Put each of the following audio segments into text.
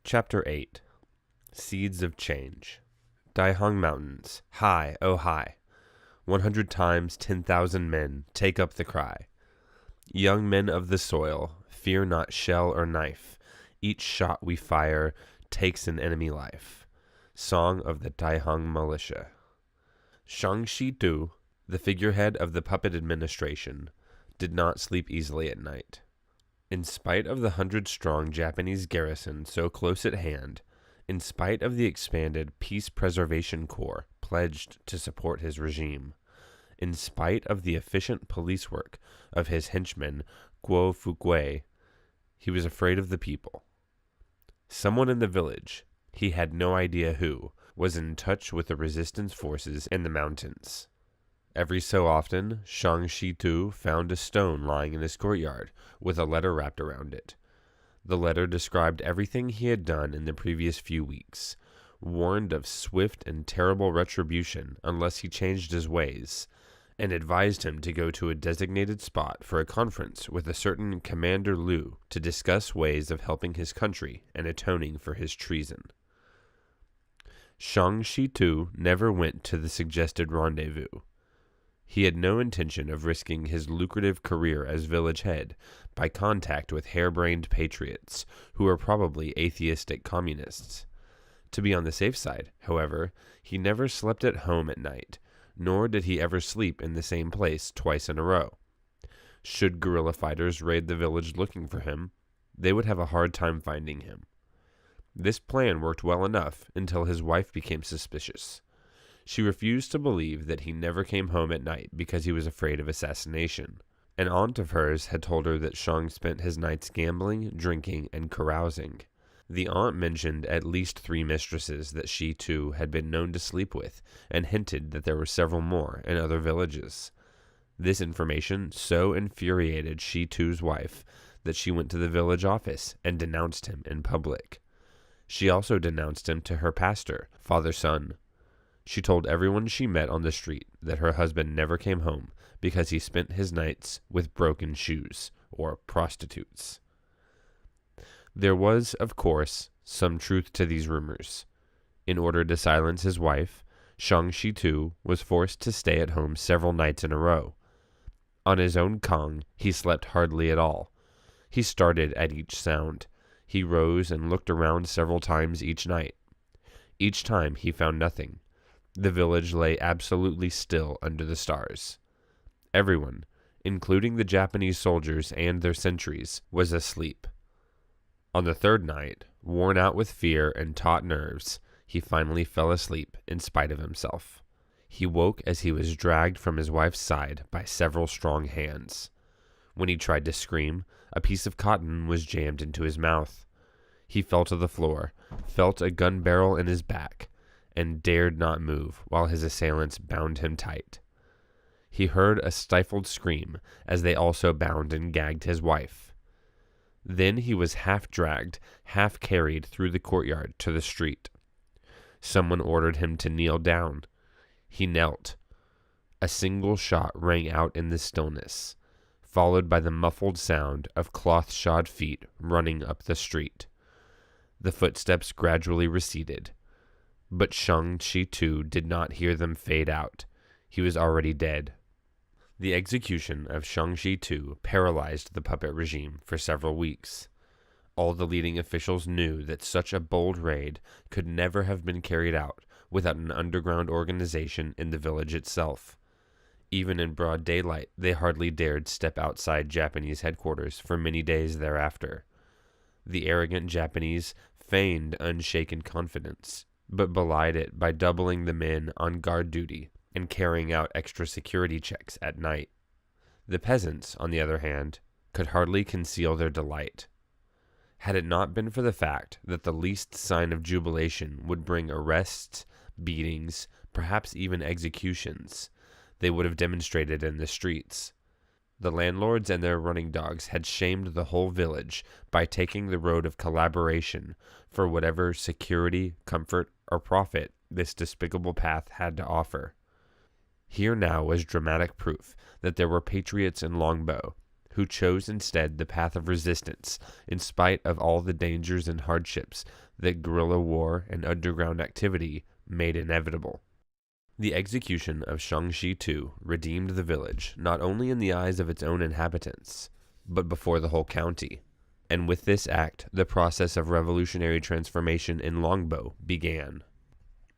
Chapter 8 Seeds of Change. Daihong Mountains, high, oh high, 100 times 10,000 men take up the cry. Young men of the soil, fear not shell or knife. Each shot we fire takes an enemy life. Song of the Daihong Militia. Shang Shi-tu, the figurehead of the puppet administration, did not sleep easily at night. In spite of the 100-strong Japanese garrison so close at hand, in spite of the expanded Peace Preservation Corps pledged to support his regime, in spite of the efficient police work of his henchman Guo Fugui, he was afraid of the people. Someone in the village, he had no idea who, was in touch with the resistance forces in the mountains. Every so often, Shang Shi-tu found a stone lying in his courtyard with a letter wrapped around it. The letter described everything he had done in the previous few weeks, warned of swift and terrible retribution unless he changed his ways, and advised him to go to a designated spot for a conference with a certain Commander Liu to discuss ways of helping his country and atoning for his treason. Shang Shi-tu never went to the suggested rendezvous. He had no intention of risking his lucrative career as village head by contact with harebrained patriots who were probably atheistic communists. To be on the safe side, however, he never slept at home at night, nor did he ever sleep in the same place twice in a row. Should guerrilla fighters raid the village looking for him, they would have a hard time finding him. This plan worked well enough until his wife became suspicious. She refused to believe that he never came home at night because he was afraid of assassination. An aunt of hers had told her that Shang spent his nights gambling, drinking, and carousing. The aunt mentioned at least 3 mistresses that she, too, had been known to sleep with, and hinted that there were several more in other villages. This information so infuriated Shi-tu's wife that she went to the village office and denounced him in public. She also denounced him to her pastor, Father Sun. She told everyone she met on the street that her husband never came home because he spent his nights with broken shoes, or prostitutes. There was, of course, some truth to these rumors. In order to silence his wife, Shang Shi-tu was forced to stay at home several nights in a row. On his own Kong, he slept hardly at all. He started at each sound. He rose and looked around several times each night. Each time he found nothing. The village lay absolutely still under the stars. Everyone, including the Japanese soldiers and their sentries, was asleep. On the 3rd night, worn out with fear and taut nerves, he finally fell asleep in spite of himself. He woke as he was dragged from his wife's side by several strong hands. When he tried to scream, a piece of cotton was jammed into his mouth. He fell to the floor, felt a gun barrel in his back, and dared not move while his assailants bound him tight. He heard a stifled scream as they also bound and gagged his wife. Then he was half dragged, half carried through the courtyard to the street. Someone ordered him to kneel down. He knelt. A single shot rang out in the stillness, followed by the muffled sound of cloth-shod feet running up the street. The footsteps gradually receded. But Shang Shi-tu did not hear them fade out. He was already dead. The execution of Shang Shi-tu paralyzed the puppet regime for several weeks. All the leading officials knew that such a bold raid could never have been carried out without an underground organization in the village itself. Even in broad daylight, they hardly dared step outside Japanese headquarters for many days thereafter. The arrogant Japanese feigned unshaken confidence, but belied it by doubling the men on guard duty and carrying out extra security checks at night. The peasants, on the other hand, could hardly conceal their delight. Had it not been for the fact that the least sign of jubilation would bring arrests, beatings, perhaps even executions, they would have demonstrated in the streets. The landlords and their running dogs had shamed the whole village by taking the road of collaboration for whatever security, comfort, or profit this despicable path had to offer. Here now was dramatic proof that there were patriots in Longbow who chose instead the path of resistance, in spite of all the dangers and hardships that guerrilla war and underground activity made inevitable. The execution of Shangxi II redeemed the village, not only in the eyes of its own inhabitants, but before the whole county. And with this act, the process of revolutionary transformation in Longbo began.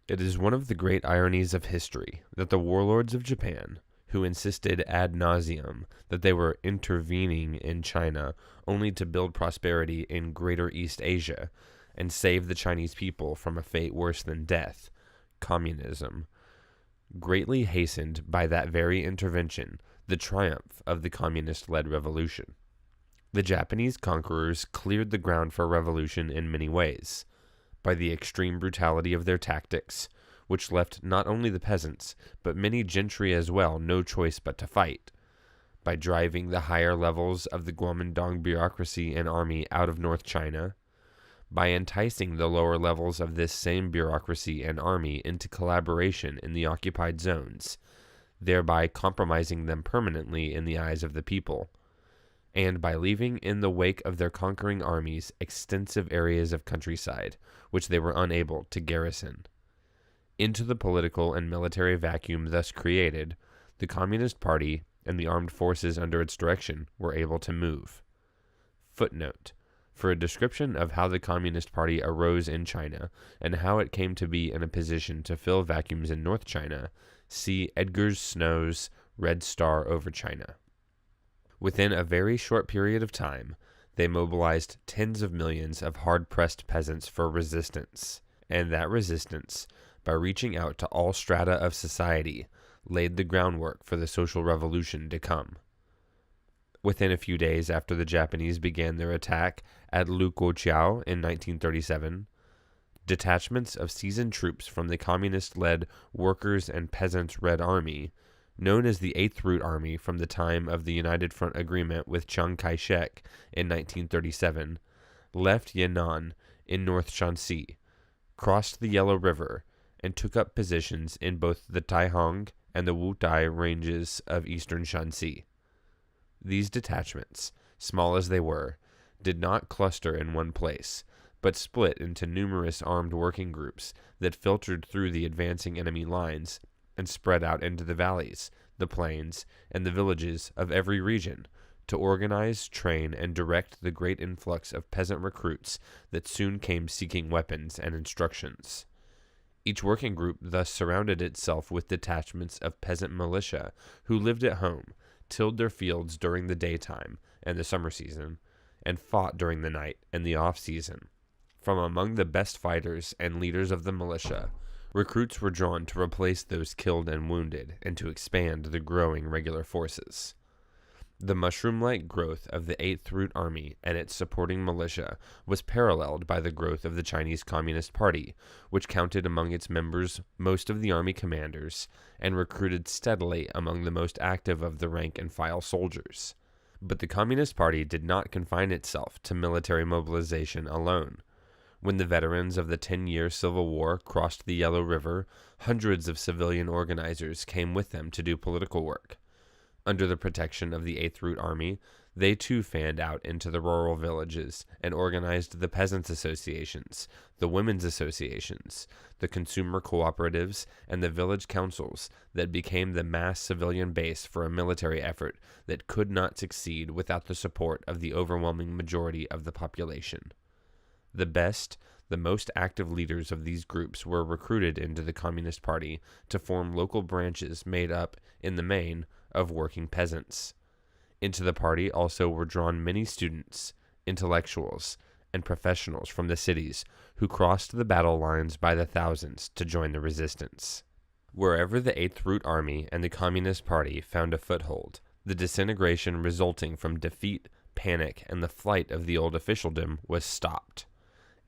It is one of the great ironies of history that the warlords of Japan, who insisted ad nauseum that they were intervening in China only to build prosperity in Greater East Asia and save the Chinese people from a fate worse than death, communism, greatly hastened by that very intervention the triumph of the communist-led revolution. The Japanese conquerors cleared the ground for revolution in many ways, by the extreme brutality of their tactics, which left not only the peasants, but many gentry as well, no choice but to fight, by driving the higher levels of the Kuomintang bureaucracy and army out of North China, by enticing the lower levels of this same bureaucracy and army into collaboration in the occupied zones, thereby compromising them permanently in the eyes of the people, and by leaving in the wake of their conquering armies extensive areas of countryside, which they were unable to garrison. Into the political and military vacuum thus created, the Communist Party and the armed forces under its direction were able to move. Footnote: for a description of how the Communist Party arose in China and how it came to be in a position to fill vacuums in North China, see Edgar Snow's Red Star over China. Within a very short period of time, they mobilized tens of millions of hard-pressed peasants for resistance, and that resistance, by reaching out to all strata of society, laid the groundwork for the social revolution to come. Within a few days after the Japanese began their attack at Lukochiao in 1937, detachments of seasoned troops from the communist-led Workers' and Peasants' Red Army, known as the Eighth Route Army from the time of the United Front Agreement with Chiang Kai-shek in 1937, left Yan'an in North Shanxi, crossed the Yellow River, and took up positions in both the Taihang and the Wutai ranges of eastern Shanxi. These detachments, small as they were, did not cluster in one place, but split into numerous armed working groups that filtered through the advancing enemy lines and spread out into the valleys, the plains, and the villages of every region to organize, train, and direct the great influx of peasant recruits that soon came seeking weapons and instructions. Each working group thus surrounded itself with detachments of peasant militia who lived at home, tilled their fields during the daytime and the summer season, and fought during the night and the off-season. From among the best fighters and leaders of the militia, recruits were drawn to replace those killed and wounded and to expand the growing regular forces. The mushroom-like growth of the Eighth Route Army and its supporting militia was paralleled by the growth of the Chinese Communist Party, which counted among its members most of the army commanders and recruited steadily among the most active of the rank-and-file soldiers. But the Communist Party did not confine itself to military mobilization alone. When the veterans of the 10-year Civil War crossed the Yellow River, hundreds of civilian organizers came with them to do political work. Under the protection of the Eighth Route Army, they too fanned out into the rural villages and organized the peasants' associations, the women's associations, the consumer cooperatives, and the village councils that became the mass civilian base for a military effort that could not succeed without the support of the overwhelming majority of the population. The best, the most active leaders of these groups were recruited into the Communist Party to form local branches made up, in the main, of working peasants. Into the party also were drawn many students, intellectuals, and professionals from the cities who crossed the battle lines by the thousands to join the resistance. Wherever the Eighth Route Army and the Communist Party found a foothold, the disintegration resulting from defeat, panic, and the flight of the old officialdom was stopped.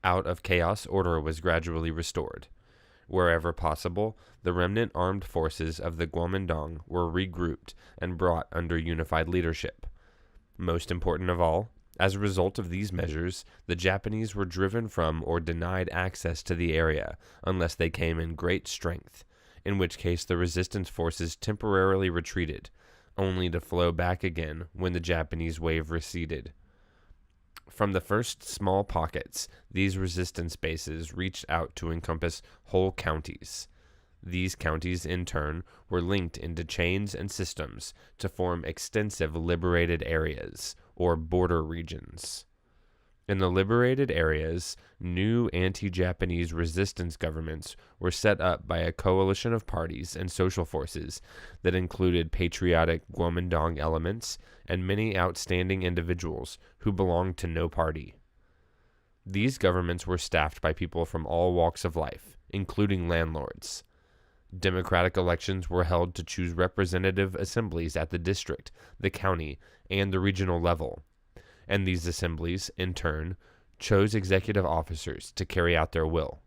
Out of chaos, order was gradually restored. Wherever possible, the remnant armed forces of the Kuomintang were regrouped and brought under unified leadership. Most important of all, as a result of these measures, the Japanese were driven from or denied access to the area unless they came in great strength, in which case the resistance forces temporarily retreated, only to flow back again when the Japanese wave receded. From the first small pockets, these resistance bases reached out to encompass whole counties. These counties, in turn, were linked into chains and systems to form extensive liberated areas, or border regions. In the liberated areas, new anti-Japanese resistance governments were set up by a coalition of parties and social forces that included patriotic Kuomintang elements and many outstanding individuals who belonged to no party. These governments were staffed by people from all walks of life, including landlords. Democratic elections were held to choose representative assemblies at the district, the county, and the regional level. And these assemblies, in turn, chose executive officers to carry out their will.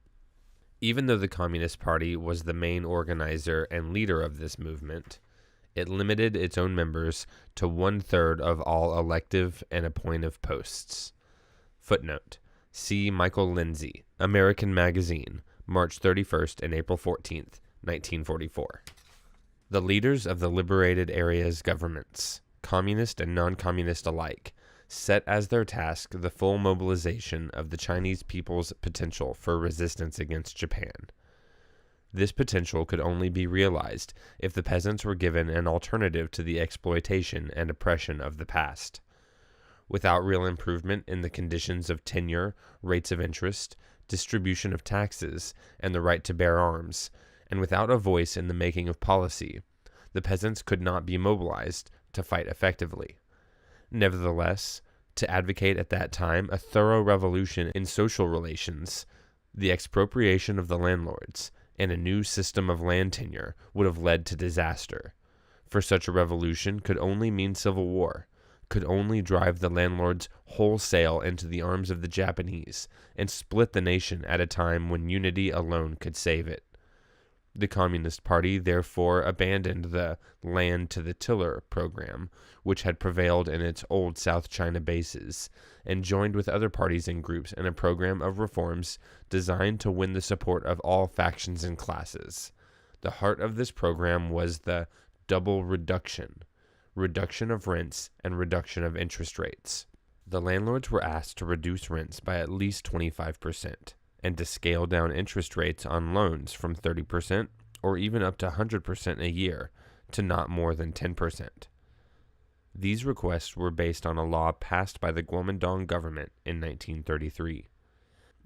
Even though the Communist Party was the main organizer and leader of this movement, it limited its own members to 1/3 of all elective and appointive posts. Footnote: see Michael Lindsay, American Magazine, March 31st and April 14th, 1944. The leaders of the liberated areas' governments, communist and non-communist alike, set as their task the full mobilization of the Chinese people's potential for resistance against Japan. This potential could only be realized if the peasants were given an alternative to the exploitation and oppression of the past. Without real improvement in the conditions of tenure, rates of interest, distribution of taxes, and the right to bear arms, and without a voice in the making of policy, the peasants could not be mobilized to fight effectively. Nevertheless, to advocate at that time a thorough revolution in social relations, the expropriation of the landlords, and a new system of land tenure would have led to disaster. For such a revolution could only mean civil war, could only drive the landlords wholesale into the arms of the Japanese, and split the nation at a time when unity alone could save it. The Communist Party therefore abandoned the land to the tiller program, which had prevailed in its old South China bases, and joined with other parties and groups in a program of reforms designed to win the support of all factions and classes. The heart of this program was the double reduction of rents and reduction of interest rates. The landlords were asked to reduce rents by at least 25%. And to scale down interest rates on loans from 30% or even up to 100% a year to not more than 10%. These requests were based on a law passed by the Kuomintang government in 1933.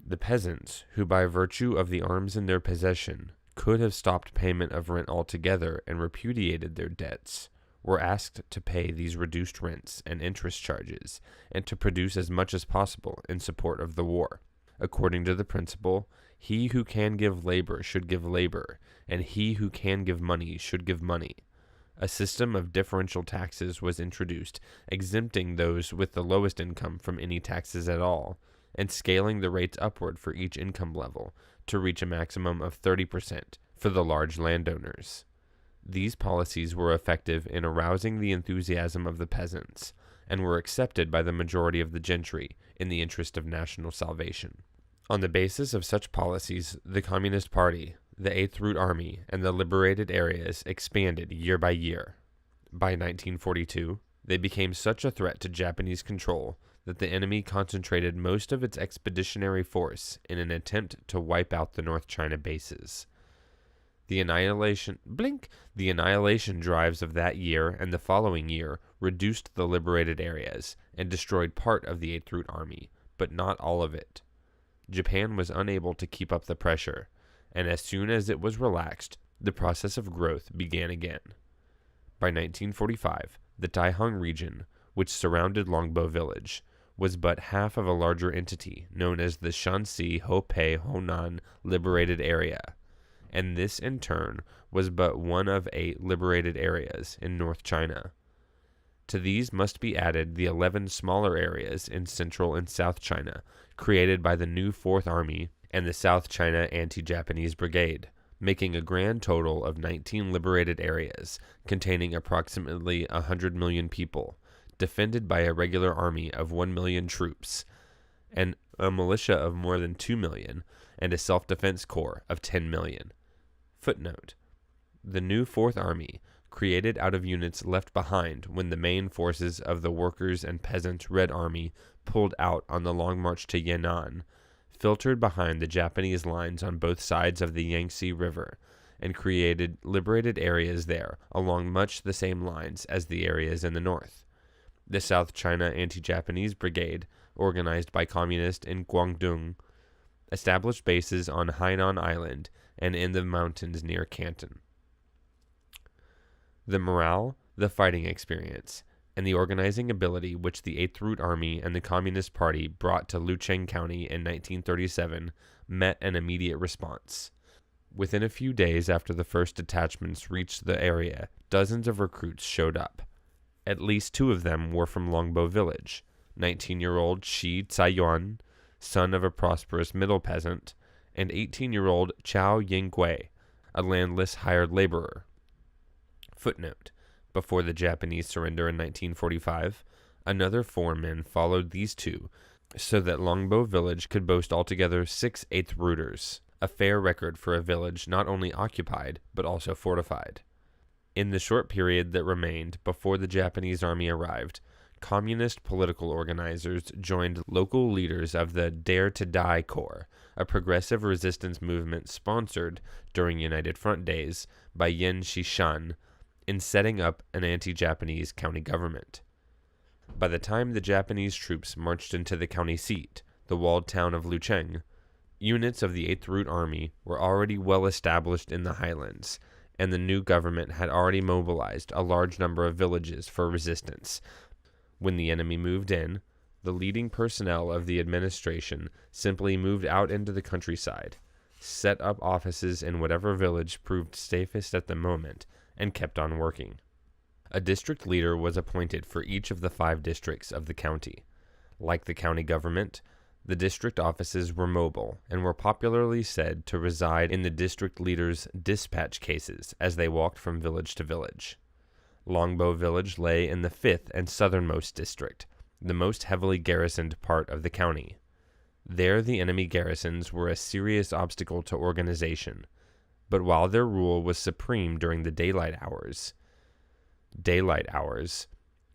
The peasants, who by virtue of the arms in their possession could have stopped payment of rent altogether and repudiated their debts, were asked to pay these reduced rents and interest charges and to produce as much as possible in support of the war. According to the principle, he who can give labor should give labor, and he who can give money should give money. A system of differential taxes was introduced, exempting those with the lowest income from any taxes at all, and scaling the rates upward for each income level to reach a maximum of 30% for the large landowners. These policies were effective in arousing the enthusiasm of the peasants, and were accepted by the majority of the gentry in the interest of national salvation. On the basis of such policies, the Communist Party, the Eighth Route Army, and the liberated areas expanded year by year. By 1942, they became such a threat to Japanese control that the enemy concentrated most of its expeditionary force in an attempt to wipe out the North China bases. The annihilation drives of that year and the following year reduced the liberated areas and destroyed part of the Eighth Route Army, but not all of it. Japan was unable to keep up the pressure, and as soon as it was relaxed, the process of growth began again. By 1945, the Taihang region, which surrounded Longbo village, was but half of a larger entity known as the Shanxi Hopei Honan Liberated Area, and this in turn was but one of 8 liberated areas in North China. To these must be added the 11 smaller areas in Central and South China, created by the new Fourth Army and the South China Anti-Japanese Brigade, making a grand total of 19 liberated areas containing approximately 100 million people, defended by a regular army of 1 million troops, and a militia of more than 2 million, and a self-defense corps of 10 million. Footnote: the new Fourth Army, created out of units left behind when the main forces of the Workers' and Peasants' Red Army pulled out on the Long March to Yan'an, filtered behind the Japanese lines on both sides of the Yangtze River, and created liberated areas there along much the same lines as the areas in the north. The South China Anti-Japanese Brigade, organized by communists in Guangdong, established bases on Hainan Island and in the mountains near Canton. The morale, the fighting experience, and the organizing ability which the 8th Route Army and the Communist Party brought to Lucheng County in 1937 met an immediate response. Within a few days after the first detachments reached the area, dozens of recruits showed up. At least 2 of them were from Longbo village, 19-year-old Shi Caiyuan, son of a prosperous middle peasant, and 18-year-old Chao Yingui, a landless hired laborer. Footnote: before the Japanese surrender in 1945, another 4 men followed these 2, so that Longbo village could boast altogether 6 8th rooters, a fair record for a village not only occupied, but also fortified. In the short period that remained before the Japanese army arrived, communist political organizers joined local leaders of the Dare to Die Corps, a progressive resistance movement sponsored during United Front days by Yen Shishan, in setting up an anti-Japanese county government. By the time the Japanese troops marched into the county seat, the walled town of Lucheng, units of the 8th Route Army were already well established in the highlands, and the new government had already mobilized a large number of villages for resistance. When the enemy moved in, the leading personnel of the administration simply moved out into the countryside, set up offices in whatever village proved safest at the moment, and kept on working. A district leader was appointed for each of the 5 districts of the county. Like the county government, the district offices were mobile and were popularly said to reside in the district leader's dispatch cases as they walked from village to village. Longbo village lay in the 5th and southernmost district, the most heavily garrisoned part of the county. There the enemy garrisons were a serious obstacle to organization, but while their rule was supreme during the daylight hours,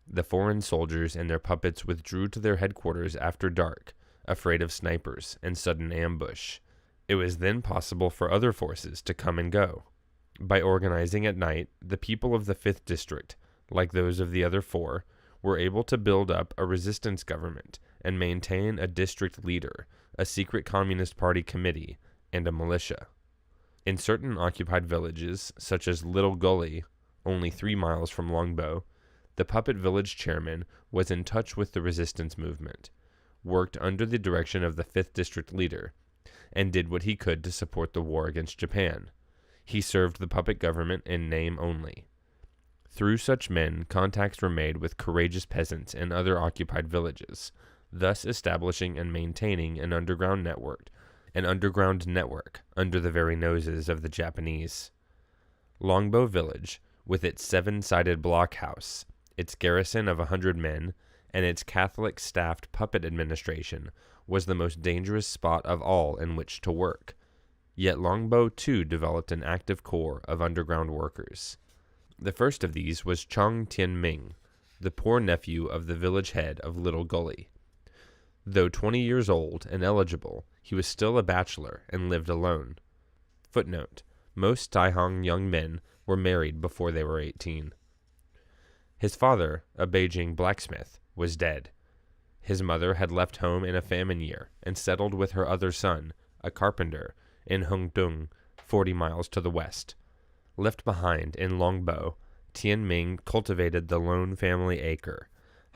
the foreign soldiers and their puppets withdrew to their headquarters after dark, afraid of snipers and sudden ambush. It was then possible for other forces to come and go. By organizing at night, the people of the 5th district, like those of the other 4, were able to build up a resistance government and maintain a district leader, a secret Communist Party committee, and a militia. In certain occupied villages, such as Little Gully, only 3 miles from Longbo, the puppet village chairman was in touch with the resistance movement, worked under the direction of the 5th district leader, and did what he could to support the war against Japan. He served the puppet government in name only. Through such men, contacts were made with courageous peasants in other occupied villages, thus establishing and maintaining an underground network under the very noses of the Japanese. Longbo village, with its 7-sided blockhouse, its garrison of 100 men, and its Catholic-staffed puppet administration, was the most dangerous spot of all in which to work. Yet Longbo too developed an active corps of underground workers. The first of these was Chong Tian-ming, the poor nephew of the village head of Little Gully. Though 20 years old and eligible, he was still a bachelor and lived alone. Footnote: most Taihang young men were married before they were 18. His father, a Beijing blacksmith, was dead. His mother had left home in a famine year and settled with her other son, a carpenter, in Hengdung, 40 miles to the west. Left behind in Longbo, Tian-ming cultivated the lone family acre,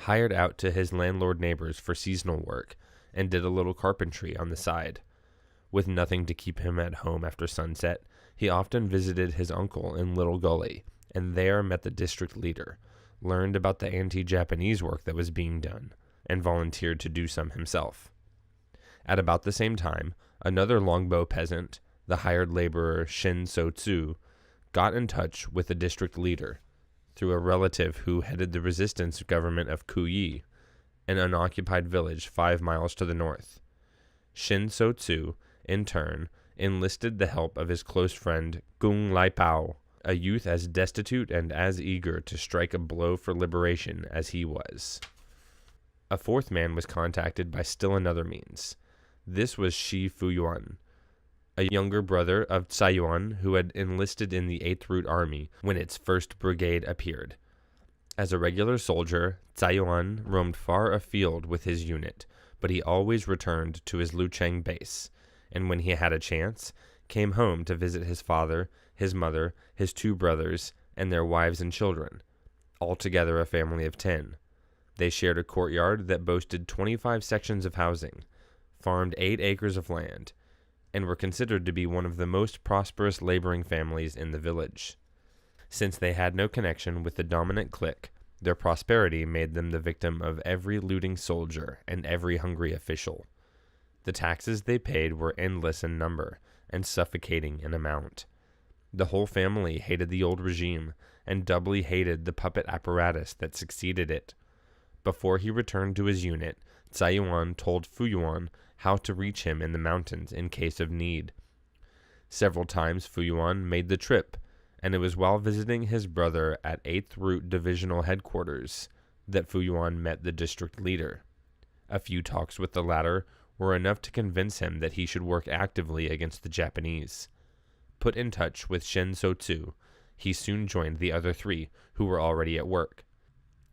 hired out to his landlord neighbors for seasonal work, and did a little carpentry on the side. With nothing to keep him at home after sunset, he often visited his uncle in Little Gully, and there met the district leader, learned about the anti-Japanese work that was being done, and volunteered to do some himself. At about the same time, another Longbo peasant, the hired laborer Shin So-tzu, got in touch with the district leader through a relative who headed the resistance government of Kuyi, an unoccupied village 5 miles to the north. Shin So-tzu, in turn, enlisted the help of his close friend Gung Laipao, a youth as destitute and as eager to strike a blow for liberation as he was. A fourth man was contacted by still another means. This was Shi Fuyuan, a younger brother of Tsai Yuan who had enlisted in the 8th Root Army when its 1st Brigade appeared. As a regular soldier, Tsai Yuan roamed far afield with his unit, but he always returned to his Lucheng base, and when he had a chance, came home to visit his father, his mother, his 2 brothers, and their wives and children, altogether a family of 10. They shared a courtyard that boasted 25 sections of housing, farmed 8 acres of land, and were considered to be one of the most prosperous laboring families in the village. Since they had no connection with the dominant clique, their prosperity made them the victim of every looting soldier and every hungry official. The taxes they paid were endless in number and suffocating in amount. The whole family hated the old regime and doubly hated the puppet apparatus that succeeded it. Before he returned to his unit, Tsai Yuan told Fuyuan how to reach him in the mountains in case of need. Several times Fuyuan made the trip, and it was while visiting his brother at 8th Root Divisional Headquarters that Fuyuan met the district leader. A few talks with the latter were enough to convince him that he should work actively against the Japanese. Put in touch with Shen Sotsu, he soon joined the other 3, who were already at work.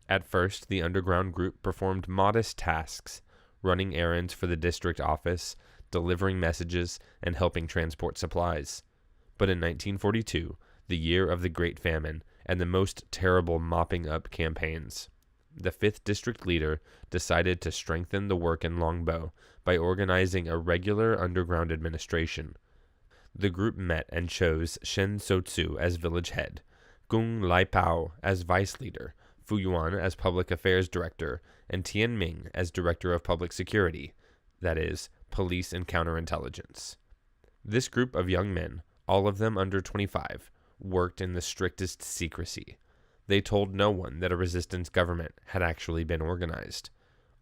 At first, the underground group performed modest tasks, running errands for the district office, delivering messages, and helping transport supplies. But in 1942, the year of the Great Famine and the most terrible mopping up campaigns, the 5th district leader decided to strengthen the work in Longbo by organizing a regular underground administration. The group met and chose Shen Sotsu as village head, Gung Laipao as vice leader, Fuyuan as public affairs director, and Tianming as director of public security, that is, police and counterintelligence. This group of young men, all of them under 25, worked in the strictest secrecy. They told no one that a resistance government had actually been organized.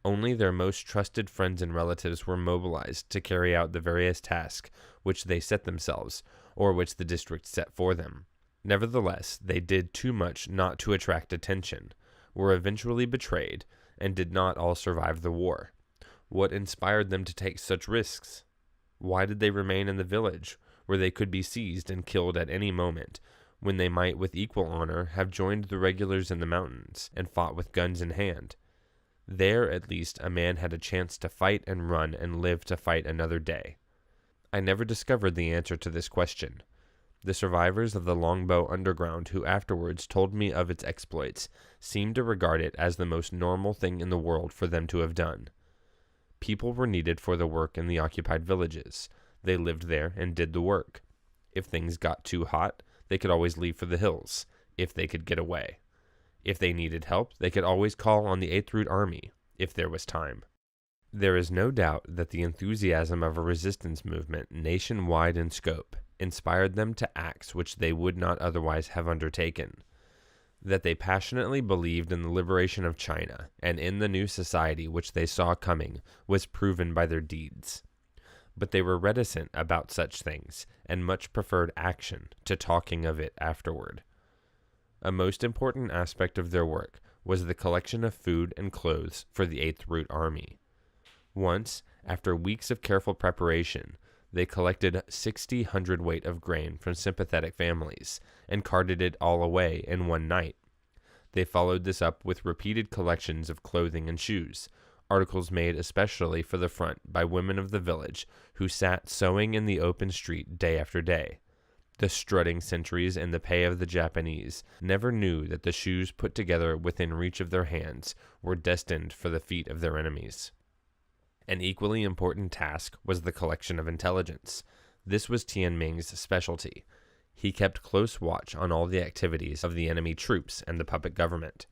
Only their most trusted friends and relatives were mobilized to carry out the various tasks which they set themselves, or which the district set for them. Nevertheless, they did too much not to attract attention, were eventually betrayed, and did not all survive the war. What inspired them to take such risks? Why did they remain in the village, where they could be seized and killed at any moment, when they might with equal honor have joined the regulars in the mountains, and fought with guns in hand? There, at least, a man had a chance to fight and run and live to fight another day. I never discovered the answer to this question. The survivors of the Longbo Underground who afterwards told me of its exploits seemed to regard it as the most normal thing in the world for them to have done. People were needed for the work in the occupied villages. They lived there and did the work. If things got too hot, they could always leave for the hills, if they could get away. If they needed help, they could always call on the 8th Root Army, if there was time. There is no doubt that the enthusiasm of a resistance movement nationwide in scope inspired them to acts which they would not otherwise have undertaken. That they passionately believed in the liberation of China and in the new society which they saw coming was proven by their deeds. But they were reticent about such things and much preferred action to talking of it afterward. A most important aspect of their work was the collection of food and clothes for the 8th Root Army. Once, after weeks of careful preparation, they collected 60 hundredweight of grain from sympathetic families and carted it all away in one night. They followed this up with repeated collections of clothing and shoes, articles made especially for the front by women of the village who sat sewing in the open street day after day. The strutting sentries in the pay of the Japanese never knew that the shoes put together within reach of their hands were destined for the feet of their enemies. An equally important task was the collection of intelligence. This was Tianming's specialty. He kept close watch on all the activities of the enemy troops and the puppet government.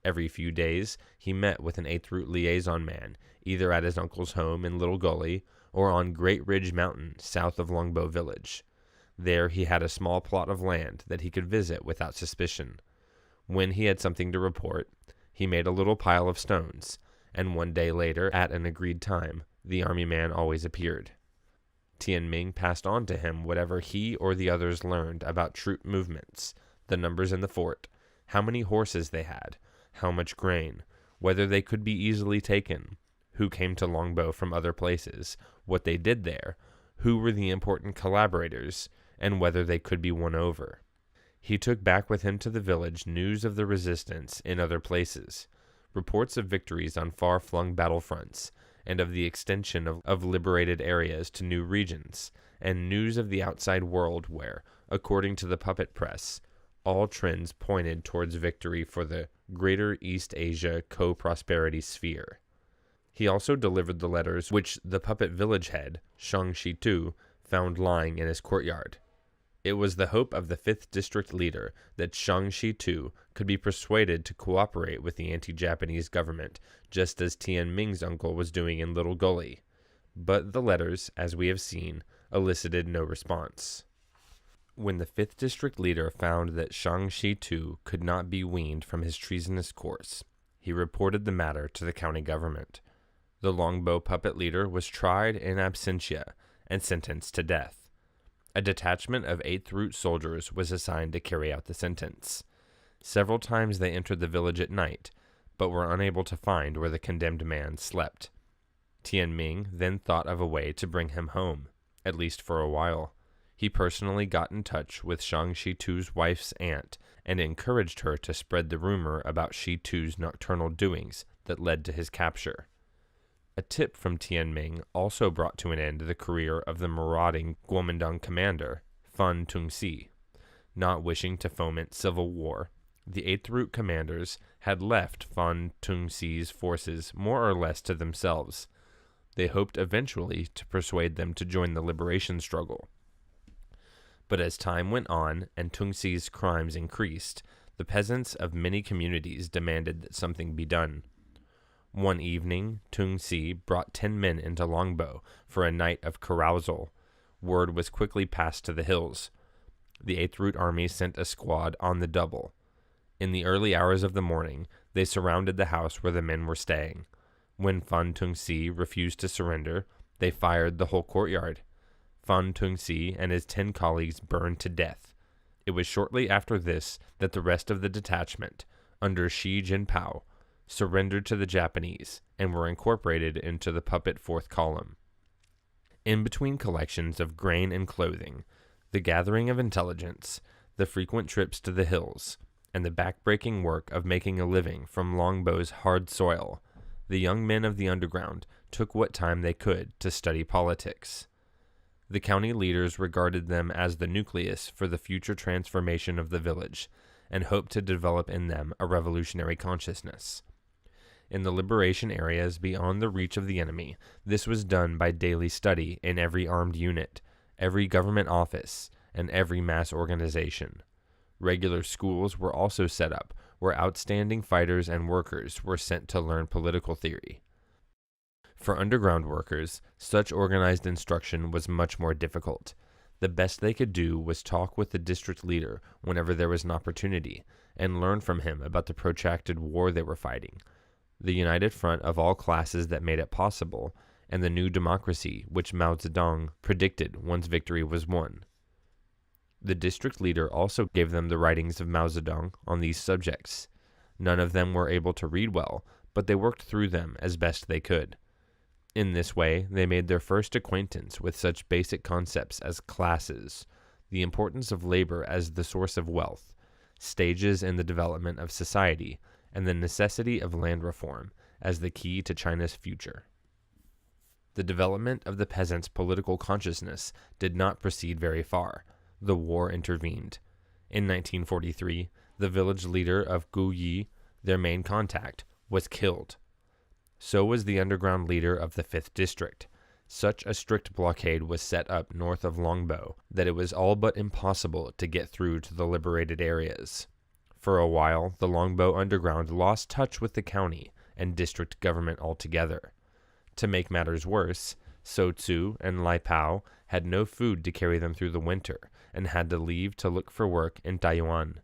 Every few days, he met with an 8th Root liaison man, either at his uncle's home in Little Gully or on Great Ridge Mountain south of Longbo Village. There he had a small plot of land that he could visit without suspicion. When he had something to report, he made a little pile of stones, and one day later, at an agreed time, the army man always appeared. Tianming passed on to him whatever he or the others learned about troop movements, the numbers in the fort, how many horses they had, how much grain, whether they could be easily taken, who came to Longbo from other places, what they did there, who were the important collaborators, and whether they could be won over. He took back with him to the village news of the resistance in other places, reports of victories on far-flung battlefronts, and of the extension of liberated areas to new regions, and news of the outside world where, according to the puppet press, all trends pointed towards victory for the Greater East Asia Co-Prosperity Sphere. He also delivered the letters which the puppet village head, Shang Shi-tu, found lying in his courtyard. It was the hope of the 5th District leader that Shang Shi-tu could be persuaded to cooperate with the anti-Japanese government, just as Tianming's uncle was doing in Little Gully. But the letters, as we have seen, elicited no response. When the 5th District leader found that Shang Shi-tu could not be weaned from his treasonous course, he reported the matter to the county government. The Longbo puppet leader was tried in absentia and sentenced to death. A detachment of 8th Root soldiers was assigned to carry out the sentence. Several times they entered the village at night, but were unable to find where the condemned man slept. Tianming then thought of a way to bring him home, at least for a while. He personally got in touch with Shang Shi-tu's wife's aunt and encouraged her to spread the rumor about Shi-tu's nocturnal doings that led to his capture. A tip from Tianming also brought to an end the career of the marauding Kuomintang commander, Fan Tungsi. Not wishing to foment civil war, the 8th Root commanders had left Fan Tungsi's forces more or less to themselves. They hoped eventually to persuade them to join the liberation struggle. But as time went on and Tungsi's crimes increased, the peasants of many communities demanded that something be done. One evening, Tungsi brought 10 men into Longbo for a night of carousal. Word was quickly passed to the hills. The 8th Root army sent a squad on the double. In the early hours of the morning, they surrounded the house where the men were staying. When Fan Tungsi refused to surrender, they fired the whole courtyard. Fan Tungsi and his 10 colleagues burned to death. It was shortly after this that the rest of the detachment, under Shi Jinpao, surrendered to the Japanese and were incorporated into the puppet 4th column. In between collections of grain and clothing, the gathering of intelligence, the frequent trips to the hills, and the back-breaking work of making a living from Longbo's hard soil, the young men of the underground took what time they could to study politics. The county leaders regarded them as the nucleus for the future transformation of the village, and hoped to develop in them a revolutionary consciousness. In the liberation areas beyond the reach of the enemy, this was done by daily study in every armed unit, every government office, and every mass organization. Regular schools were also set up, where outstanding fighters and workers were sent to learn political theory. For underground workers, such organized instruction was much more difficult. The best they could do was talk with the district leader whenever there was an opportunity, and learn from him about the protracted war they were fighting, the united front of all classes that made it possible, and the new democracy which Mao Zedong predicted once victory was won. The district leader also gave them the writings of Mao Zedong on these subjects. None of them were able to read well, but they worked through them as best they could. In this way, they made their first acquaintance with such basic concepts as classes, the importance of labor as the source of wealth, stages in the development of society, and the necessity of land reform as the key to China's future. The development of the peasants' political consciousness did not proceed very far. The war intervened. In 1943, the village leader of Guyi, their main contact, was killed. So was the underground leader of the 5th District. Such a strict blockade was set up north of Longbo that it was all but impossible to get through to the liberated areas. For a while, the Longbo underground lost touch with the county and district government altogether. To make matters worse, So Tzu and Lai Pao had no food to carry them through the winter and had to leave to look for work in Taiwan.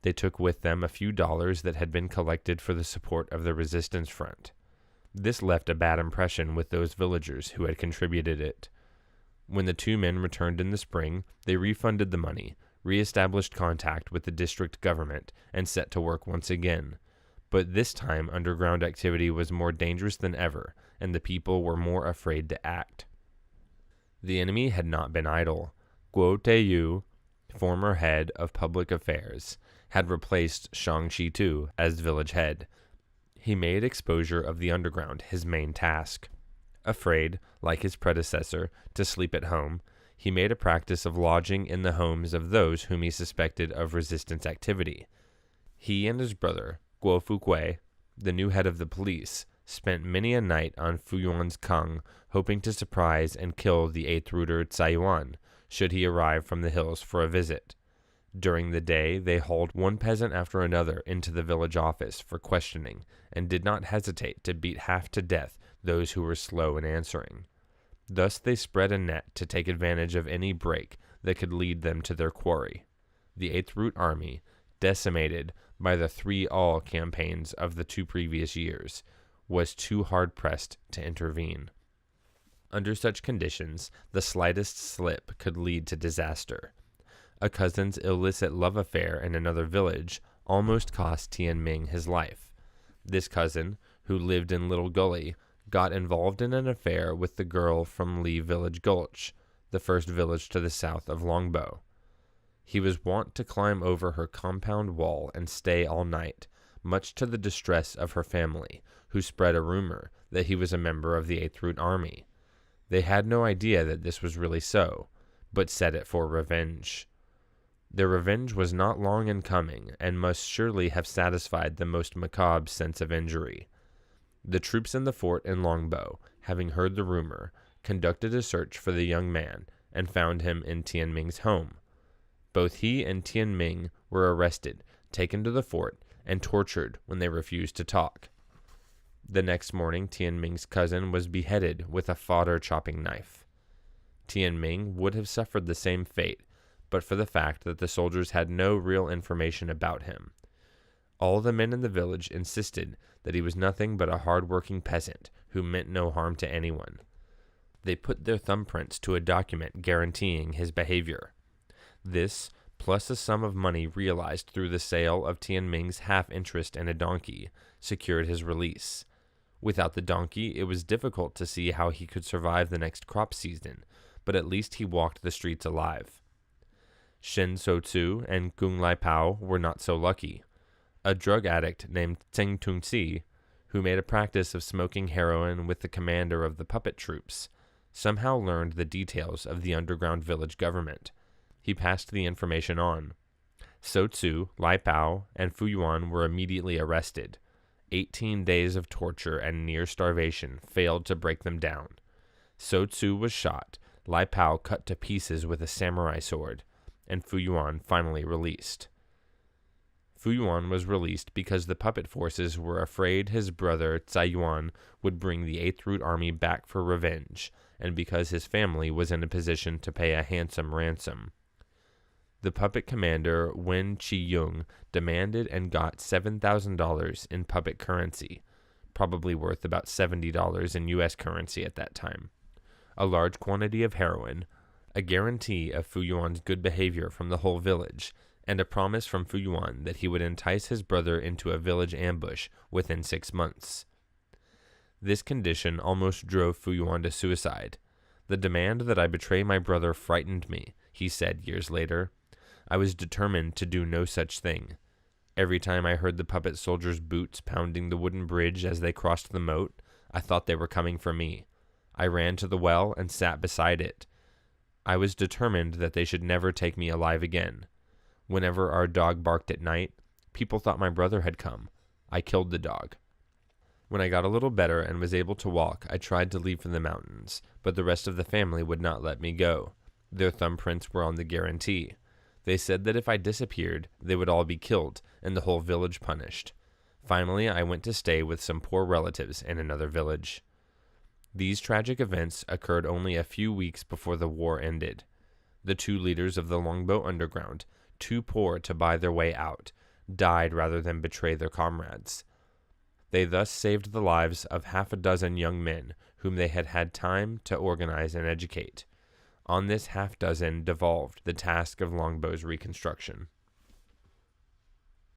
They took with them a few dollars that had been collected for the support of the resistance front. This left a bad impression with those villagers who had contributed it. When the two men returned in the spring, they refunded the money, re-established contact with the district government, and set to work once again. But this time, underground activity was more dangerous than ever, and the people were more afraid to act. The enemy had not been idle. Guo Teiyu, former head of public affairs, had replaced Shang Shitu as village head. He made exposure of the underground his main task. Afraid, like his predecessor, to sleep at home, he made a practice of lodging in the homes of those whom he suspected of resistance activity. He and his brother, Guo Fukui, the new head of the police, spent many a night on Fuyuan's Kang, hoping to surprise and kill the 8th Ruler Caiyuan, should he arrive from the hills for a visit. During the day, they hauled one peasant after another into the village office for questioning, and did not hesitate to beat half to death those who were slow in answering. Thus they spread a net to take advantage of any break that could lead them to their quarry. The 8th Root Army, decimated by the 3 all campaigns of the 2 previous years, was too hard-pressed to intervene. Under such conditions, the slightest slip could lead to disaster. A cousin's illicit love affair in another village almost cost Tianming his life. This cousin, who lived in Little Gully, got involved in an affair with the girl from Li Village Gulch, the first village to the south of Longbow. He was wont to climb over her compound wall and stay all night, much to the distress of her family, who spread a rumor that he was a member of the 8th Root Army. They had no idea that this was really so, but said it for revenge. Their revenge was not long in coming, and must surely have satisfied the most macabre sense of injury. The troops in the fort in Longbow, having heard the rumor, conducted a search for the young man, and found him in Tianming's home. Both he and Tianming were arrested, taken to the fort, and tortured when they refused to talk. The next morning, Tianming's cousin was beheaded with a fodder-chopping knife. Tianming would have suffered the same fate, but for the fact that the soldiers had no real information about him. All the men in the village insisted that he was nothing but a hard-working peasant who meant no harm to anyone. They put their thumbprints to a document guaranteeing his behavior. This, plus a sum of money realized through the sale of Tianming's half-interest in a donkey, secured his release. Without the donkey, it was difficult to see how he could survive the next crop season, but at least he walked the streets alive. Shen Soutsu and Gung Lai Pao were not so lucky. A drug addict named Tseng Tungsi, who made a practice of smoking heroin with the commander of the puppet troops, somehow learned the details of the underground village government. He passed the information on. Soutsu, Lai Pao, and Fuyuan were immediately arrested. 18 days of torture and near starvation failed to break them down. Soutsu was shot, Lai Pao cut to pieces with a samurai sword, and Fuyuan finally released. Fuyuan was released because the puppet forces were afraid his brother Caiyuan would bring the 8th Root Army back for revenge, and because his family was in a position to pay a handsome ransom. The puppet commander Wen Chi-yung demanded and got $7,000 in puppet currency, probably worth about $70 in U.S. currency at that time, a large quantity of heroin, a guarantee of Fuyuan's good behavior from the whole village, and a promise from Fuyuan that he would entice his brother into a village ambush within 6 months. This condition almost drove Fuyuan to suicide. "The demand that I betray my brother frightened me," he said years later. "I was determined to do no such thing. Every time I heard the puppet soldiers' boots pounding the wooden bridge as they crossed the moat, I thought they were coming for me. I ran to the well and sat beside it. I was determined that they should never take me alive again. Whenever our dog barked at night, people thought my brother had come. I killed the dog. When I got a little better and was able to walk, I tried to leave for the mountains, but the rest of the family would not let me go. Their thumbprints were on the guarantee. They said that if I disappeared, they would all be killed, and the whole village punished. Finally, I went to stay with some poor relatives in another village." These tragic events occurred only a few weeks before the war ended. The 2 leaders of the Longbow Underground, too poor to buy their way out, died rather than betray their comrades. They thus saved the lives of half a dozen young men whom they had had time to organize and educate. On this half dozen devolved the task of Longbow's reconstruction.